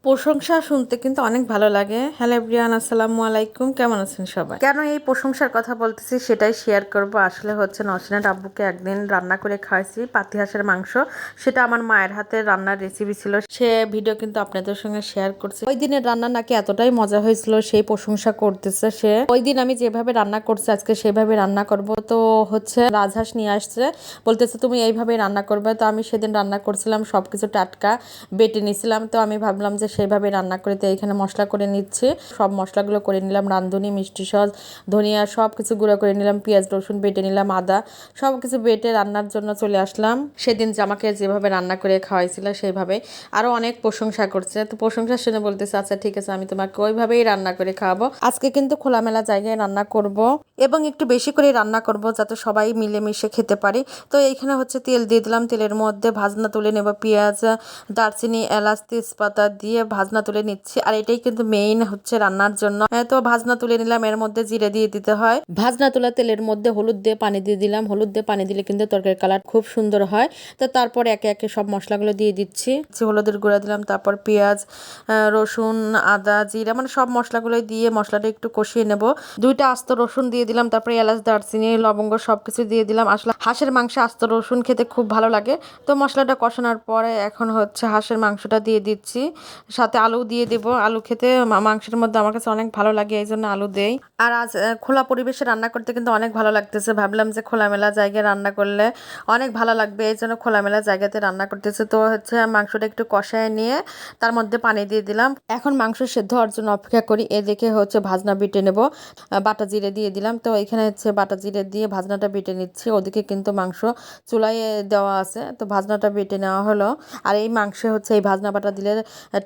প্রশংসা শুনতে কিন্তু অনেক ভালো লাগে। হ্যালো এভরিওয়ান, আসসালামু আলাইকুম। কেমন আছেন সবাই? কেন এই প্রশংসার কথা বলতেছি সেটাই শেয়ার করব। আসলে হচ্ছে নসিনাত আব্বুকে একদিন রান্না করে খাওয়াইছি পাতি হাঁসের মাংস। সেটা আমার মায়ের হাতে রান্নার রেসিপি ছিল। সে ভিডিও কিন্তু আপনাদের সঙ্গে শেয়ার করছি। ওই দিনের রান্না নাকি এতটাই মজা হয়েছিল, সেই প্রশংসা করতেছে সে। ওই দিন আমি যেভাবে রান্না করছি আজকে সেভাবে রান্না করব। তো হচ্ছে রাজহাঁস নিয়ে আসছে, বলতেছে তুমি এইভাবে রান্না করবে। তো আমি সেদিন রান্না করছিলাম, সবকিছু টাটকা বেটে নিয়েছিলাম। তো আমি ভাবলাম যে সেইভাবে রান্না করে, তো এখানে মশলা করে নিচ্ছি। সব মশলাগুলো করে নিলাম, রাঁধুনি, মিষ্টি সস, ধনিয়া, সব কিছু গুঁড়ো করে নিলাম, পেঁয়াজ রসুন বেটে নিলাম, আদা, সব কিছু বেটে রান্নার জন্য চলে আসলাম। সেদিন জামাকে যেভাবে রান্না করে খাওয়াইছিল সেইভাবে। আরও অনেক প্রশংসা করছে। তো প্রশংসা শুনে বলতেছে আচ্ছা ঠিক আছে, আমি তোমাকে ওইভাবেই রান্না করে খাওয়াবো। আজকে কিন্তু খোলামেলা জায়গায় রান্না করব এবং একটু বেশি করে রান্না করব যাতে সবাই মিলেমিশে খেতে পারি। তো এইখানে হচ্ছে তেল দিয়ে দিলাম, তেলের মধ্যে ভাজনা তুলে নেব, পেঁয়াজ, দারচিনি, এলাচ, তেজপাতা দিয়ে ভাজনা তুলে নিচ্ছি। আর এটাই কিন্তু মেইন হচ্ছে রান্নার জন্য। তো ভাজনা তুলে নিলাম, এর মধ্যে জিরে দিয়ে দিতে হয়। ভাজনা তোলা তেলের মধ্যে হলুদ দিয়ে পানি দিয়ে দিলাম। হলুদ দিয়ে পানি দিলে কিন্তু তরকারির কালার খুব সুন্দর হয়। তো তারপর একে একে সব মশলাগুলো দিয়ে দিচ্ছি। হলুদের গুঁড়া দিলাম, তারপর পেঁয়াজ, রসুন, আদা, জিরা, মানে সব মশলাগুলোই দিয়ে মশলাটা একটু কষিয়ে নেব। দুইটা আস্ত রসুন দিয়ে দিলাম, তারপরে এলাচ, দারচিনি, লবঙ্গ সবকিছু দিয়ে দিলাম। আসলে হাঁসের মাংসে আস্ত রসুন খেতে খুব ভালো লাগে। তো মশলাটা কষানোর পরে এখন হচ্ছে হাঁসের মাংসটা দিয়ে দিচ্ছি, সাথে আলু দিয়ে দেব। আলু খেতে মাংসের মধ্যে আমার কাছে অনেক ভালো লাগে, এই জন্য আলু দেই। আর আজ খোলা পরিবেশে রান্না করতে কিন্তু অনেক ভালো লাগতেছে। ভাবলাম যে খোলামেলা জায়গায় রান্না করলে অনেক ভালো লাগবে, এই জন্য খোলামেলা জায়গাতে রান্না করতেছে। তো হচ্ছে মাংসটা একটু কষায় নিয়ে তার মধ্যে পানি দিয়ে দিলাম। এখন মাংস সেদ্ধ হওয়ার জন্য অপেক্ষা করি। এদিকে হচ্ছে ভাজনা বেটে নেব, বাটা জিরে দিয়ে দিলাম। তো এখানে হচ্ছে বাটা জিরে দিয়ে ভাজনাটা বেটে নিচ্ছি। ওদিকে কিন্তু মাংস চুলায় দেওয়া আছে, তো ভাজনাটা বেটে নেওয়া হলো। আর এই মাংসে হচ্ছে এই ভাজনা বাটা দিলে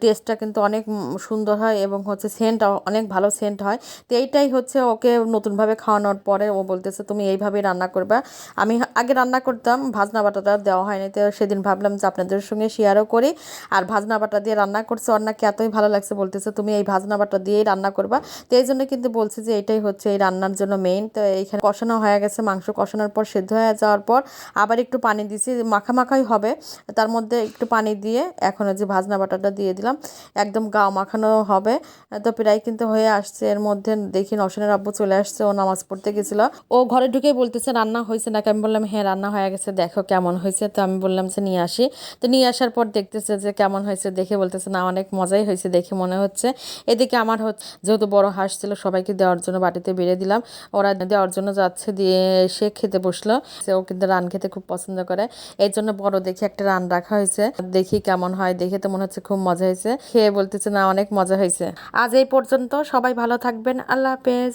টেস্টটা কিন্তু অনেক সুন্দর হয় এবং হচ্ছে সেন্ট অনেক ভালো সেন্ট হয়। তো এইটাই হচ্ছে ওকে নতুনভাবে খাওয়ানোর পরে ও বলতেছে তুমি এইভাবে রান্না করবা। আমি আগে রান্না করতাম, ভাজনা বাটাটা দেওয়া হয়নি। তো সেদিন ভাবলাম যে আপনাদের সঙ্গে শেয়ারও করি। আর ভাজনা বাটা দিয়ে রান্না করছে, ওর নাকি এতই ভালো লাগছে, বলতেছে তুমি এই ভাজনা বাটা দিয়েই রান্না করবা। তো এই জন্য কিন্তু বলছি যে এটাই হচ্ছে এই রান্নার জন্য মেইন। তো এইখানে কষানো হয়ে গেছে, মাংস কষানোর পর সেদ্ধ হয়ে যাওয়ার পর আবার একটু পানি দিছি, মাখামাখাই হবে। তার মধ্যে একটু পানি দিয়ে এখন যে ভাজনা বাটাটা দিয়ে দিলাম, একদম গাও মাখানো হবে। তো প্রায় কিন্তু হয়ে আসছে। এর মধ্যে দেখি নসনের আব্বু চলে আসছে, ও নামাজ পড়তে গেছিল। ও ঘরে ঢুকেই বলতেছে রান্না হয়েছে নাকি। আমি বললাম হ্যাঁ রান্না হয়ে গেছে, দেখো কেমন হয়েছে। তো আমি বললাম যে নিয়ে আসি। তো নিয়ে আসার পর দেখতেছে যে কেমন হয়েছে, দেখে বলতেছে না অনেক মজাই হয়েছে দেখে মনে হচ্ছে। এদিকে আমার যেহেতু বড় হাঁস ছিল সবাইকে দেওয়ার জন্য বাটিতে বেড়ে দিলাম। ওরা দেওয়ার জন্য যাচ্ছে, দিয়ে সে খেতে বসলো। ও কিন্তু রান খেতে খুব পছন্দ করে, এই জন্য বড় দেখে একটা রান রাখা হয়েছে। দেখি কেমন হয়, দেখে তো মনে হচ্ছে খুব মজা হয়েছে। খেয়ে বলতেছে না অনেক মজা হয়েছে। আজ এই পর্যন্ত, সবাই ভালো থাকবেন, আল্লাহ হাফেজ।